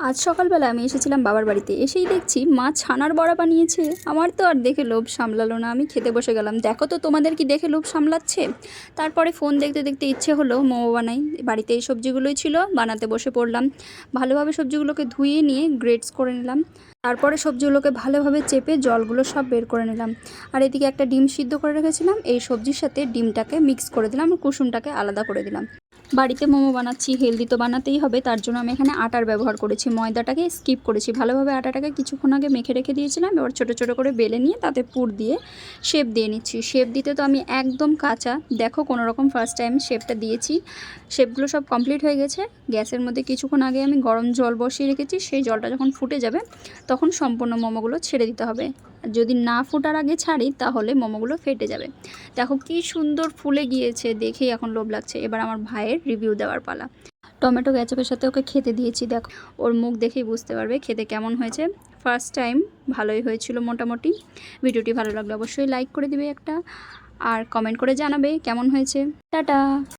আজ সকালবেলা আমি এসেছিলাম বাবার বাড়িতে, এসেই দেখছি মা ছানার বড়া বানিয়েছে। আমার তো আর দেখে লোভ সামলালো না, আমি খেতে বসে গেলাম। দেখো তো তোমাদের কি দেখে লোভ সামলাচ্ছে? তারপরে ফোন দেখতে দেখতে ইচ্ছে হলো মোমো বানাই। বাড়িতে এই সবজিগুলোই ছিল, বানাতে বসে পড়লাম। ভালোভাবে সবজিগুলোকে ধুয়ে নিয়ে গ্রেটস করে নিলাম। তারপরে সবজিগুলোকে ভালোভাবে চেপে জলগুলো সব বের করে নিলাম। আর এদিকে একটা ডিম সিদ্ধ করে রেখেছিলাম, এই সবজির সাথে ডিমটাকে মিক্স করে দিলাম, আর কুসুমটাকে আলাদা করে দিলাম। বাড়িতে মোমো বানাচ্ছি, হেলদি তো বানাতেই হবে, তার জন্য আমি এখানে আটার ব্যবহার করেছি, ময়দাটাকে স্কিপ করেছি। ভালোভাবে আটাটাকে কিছুক্ষণ আগে মেখে রেখে দিয়েছিলাম। এবার ছোটো ছোটো করে বেলে নিয়ে তাতে পুর দিয়ে শেপ দিয়ে নিচ্ছি। শেপ দিতে তো আমি একদম কাঁচা, দেখো কোনো রকম ফার্স্ট টাইম শেপটা দিয়েছি। শেপগুলো সব কমপ্লিট হয়ে গেছে। গ্যাসের মধ্যে কিছুক্ষণ আগে আমি গরম জল বসিয়ে রেখেছি, সেই জলটা যখন ফুটে যাবে তখন সম্পূর্ণ মোমোগুলো ছেড়ে দিতে হবে। যদি না ফোটার আগে ছাড়ি তাহলে মোমোগুলো ফেটে যাবে। দেখো কি সুন্দর ফুলে গিয়েছে, দেখেই এখন লোভ লাগছে। এবার আমার ভাইয়ের রিভিউ দেওয়ার পালা। টমেটো কেচাপের সাথে ওকে খেতে দিয়েছি, দেখো ওর মুখ দেখেই বুঝতে পারবে খেতে কেমন হয়েছে। ফার্স্ট টাইম ভালোই হয়েছিল মোটামুটি। ভিডিওটি ভালো লাগলে অবশ্যই লাইক করে দিবে একটা, আর কমেন্ট করে জানাবে কেমন হয়েছে। টাটা।